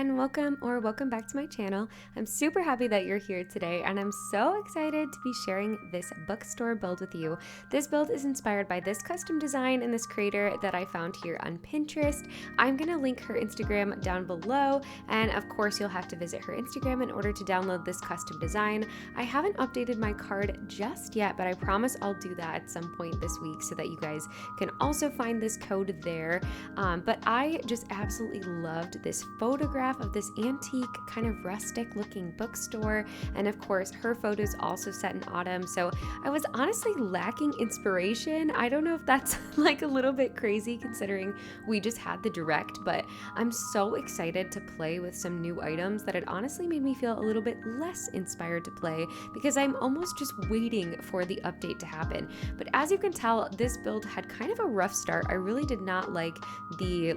and welcome back to my channel. I'm super happy that you're here today, and I'm so excited to be sharing this bookstore build with you. This build is inspired by this custom design and this creator that I found here on Pinterest. I'm gonna link her Instagram down below, and of course you'll have to visit her Instagram in order to download this custom design. I haven't updated my card just yet, but I promise I'll do that at some point this week so that you guys can also find this code there. But I just absolutely loved this photograph of this antique kind of rustic looking bookstore, and of course her photos also set in autumn, so I was honestly lacking inspiration. I don't know if that's like a little bit crazy considering we just had the direct, but I'm so excited to play with some new items that it honestly made me feel a little bit less inspired to play because I'm almost just waiting for the update to happen. But as you can tell, this build had kind of a rough start. I really did not like the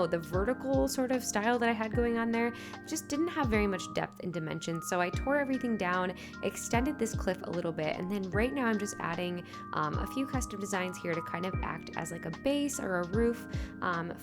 the vertical sort of style that I had going on there. Just didn't have very much depth and dimension, so I tore everything down, extended this cliff a little bit, and then right now I'm just adding a few custom designs here to kind of act as like a base or a roof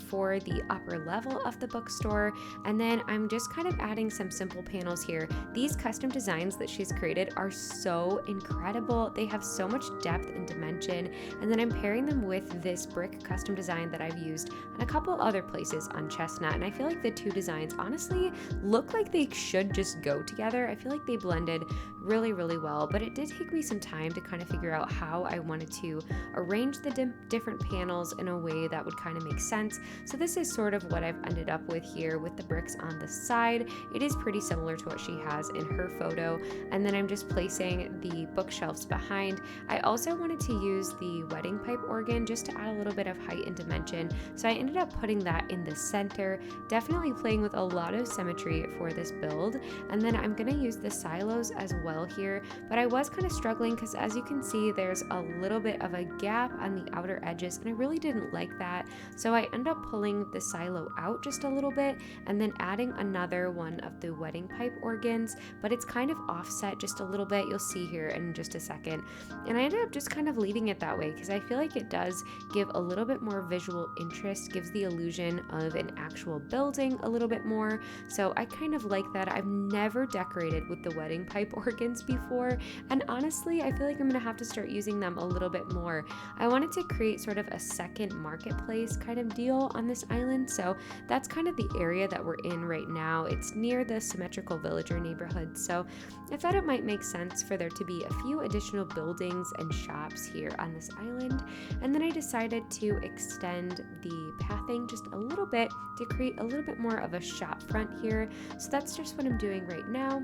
for the upper level of the bookstore. And then I'm just kind of adding some simple panels here. These custom designs that she's created are so incredible. They have so much depth and dimension, and then I'm pairing them with this brick custom design that I've used in a couple other places on Chestnut, and I feel like the two designs honestly look like they should just go together. I feel like they blended really well, but it did take me some time to kind of figure out how I wanted to arrange the different panels in a way that would kind of make sense. So this is sort of what I've ended up with here with the bricks on the side. It is pretty similar to what she has in her photo, and then I'm just placing the bookshelves behind. I also wanted to use the wedding pipe organ just to add a little bit of height and dimension, so I ended up putting that in the center, definitely playing with a lot of symmetry for this build. And then I'm gonna use the silos as well here, but I was kind of struggling because as you can see there's a little bit of a gap on the outer edges, and I really didn't like that, so I ended up pulling the silo out just a little bit and then adding another one of the wedding pipe organs, but it's kind of offset just a little bit. You'll see here in just a second, and I ended up just kind of leaving it that way because I feel like it does give a little bit more visual interest, gives the illusion of an actual building a little bit more, so I kind of like that. I've never decorated with the wedding pipe organs before, and honestly I feel like I'm gonna have to start using them a little bit more. I wanted to create sort of a second marketplace kind of deal on this island, so that's kind of the area that we're in right now. It's near the symmetrical villager neighborhood, so I thought it might make sense for there to be a few additional buildings and shops here on this island. And then I decided to extend the pathing just a little bit to create a little bit more of a shop front here, so that's just what I'm doing right now.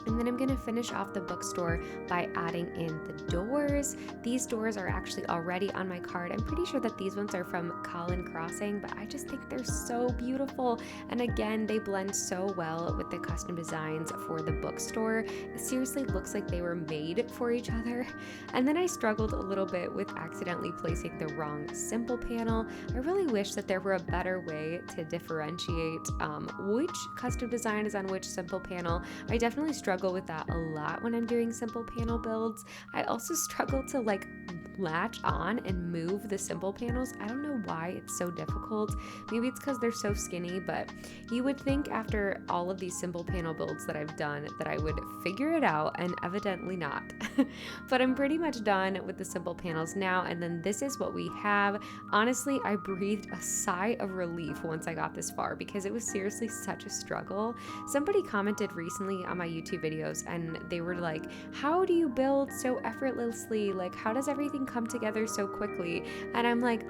And then I'm going to finish off the bookstore by adding in the doors. These doors are actually already on my card. I'm pretty sure that these ones are from Colin Crossing, but I just think they're so beautiful. And again, they blend so well with the custom designs for the bookstore. It seriously looks like they were made for each other. And then I struggled a little bit with accidentally placing the wrong simple panel. I really wish that there were a better way to differentiate which custom design is on which simple panel. I definitely struggle with that a lot when I'm doing simple panel builds. I also struggle to latch on and move the simple panels. I don't know why it's so difficult. Maybe it's because they're so skinny, but you would think after all of these simple panel builds that I've done that I would figure it out, and evidently not. But I'm pretty much done with the simple panels now, and then this is what we have. Honestly, I breathed a sigh of relief once I got this far because it was seriously such a struggle. Somebody commented recently on my YouTube videos and they were like, how do you build so effortlessly? Like, how does everything come together so quickly? And I'm like,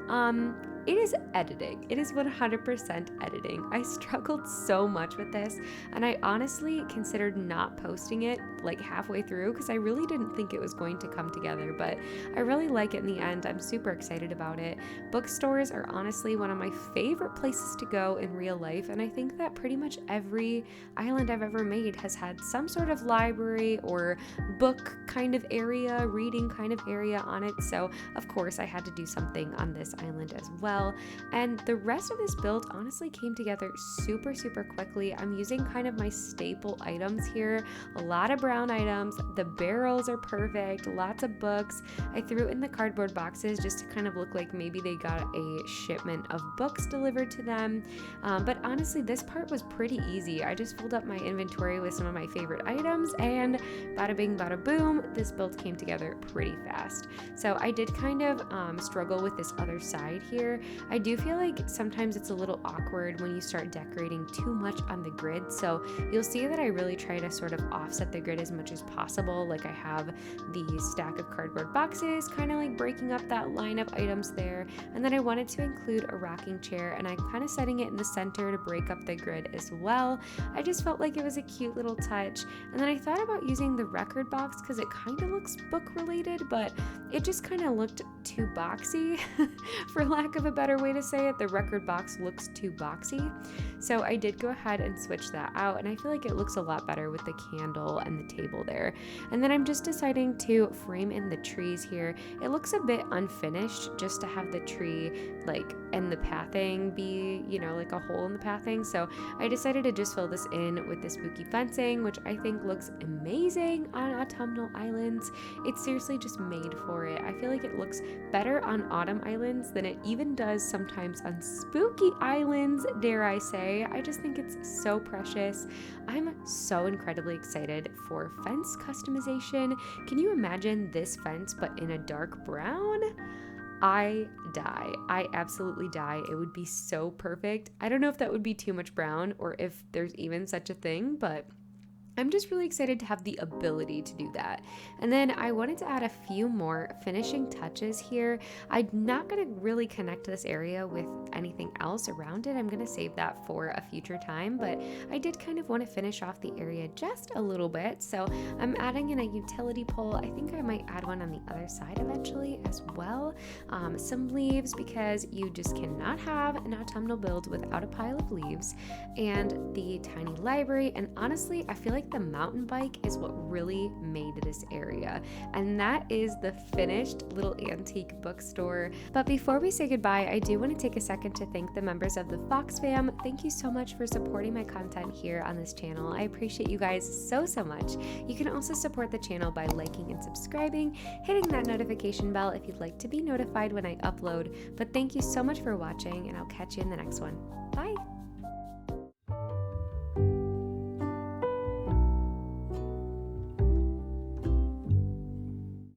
it is editing. It is 100% editing. I struggled so much with this, and I honestly considered not posting it like halfway through because I really didn't think it was going to come together, but I really like it in the end. I'm super excited about it. Bookstores are honestly one of my favorite places to go in real life, and I think that pretty much every island I've ever made has had some sort of library or book kind of area, reading kind of area on it, so of course I had to do something on this island as well. well. And the rest of this build honestly came together super, super quickly. I'm using kind of my staple items here, a lot of brown items. The barrels are perfect, lots of books. I threw in the cardboard boxes just to kind of look like maybe they got a shipment of books delivered to them. But honestly, this part was pretty easy. I just filled up my inventory with some of my favorite items, and bada bing, bada boom, this build came together pretty fast. So I did kind of struggle with this other side here. I do feel like sometimes it's a little awkward when you start decorating too much on the grid. So you'll see that I really try to sort of offset the grid as much as possible. Like I have the stack of cardboard boxes, kind of like breaking up that line of items there. And then I wanted to include a rocking chair, and I'm kind of setting it in the center to break up the grid as well. I just felt like it was a cute little touch. And then I thought about using the record box because it kind of looks book related, but it just kind of looked too boxy for lack of a better way to say it. The record box looks too boxy. So I did go ahead and switch that out, and I feel like it looks a lot better with the candle and the table there. And then I'm just deciding to frame in the trees here. It looks a bit unfinished just to have the tree like and the pathing be, you know, like a hole in the pathing. So I decided to just fill this in with this spooky fencing, which I think looks amazing on autumnal islands. It's seriously just made for it. I feel like it looks better on autumn islands than it even does sometimes on spooky islands, dare I say. I just think it's so precious. I'm so incredibly excited for fence customization. Can you imagine this fence but in a dark brown? I die. I absolutely die. It would be so perfect. I don't know if that would be too much brown or if there's even such a thing, but I'm just really excited to have the ability to do that. And then I wanted to add a few more finishing touches here. I'm not going to really connect this area with anything else around it. I'm going to save that for a future time, but I did kind of want to finish off the area just a little bit. So I'm adding in a utility pole. I think I might add one on the other side eventually as well. Some leaves, because you just cannot have an autumnal build without a pile of leaves, and the tiny library. And honestly, I feel like the mountain bike is what really made this area, and that is the finished little antique bookstore. But before we say goodbye, I do want to take a second to thank the members of the Fox fam. Thank you so much for supporting my content here on this channel. I appreciate you guys so much. You can also support the channel by liking and subscribing, hitting that notification bell if you'd like to be notified when I upload. But thank you so much for watching, and I'll catch you in the next one. Bye!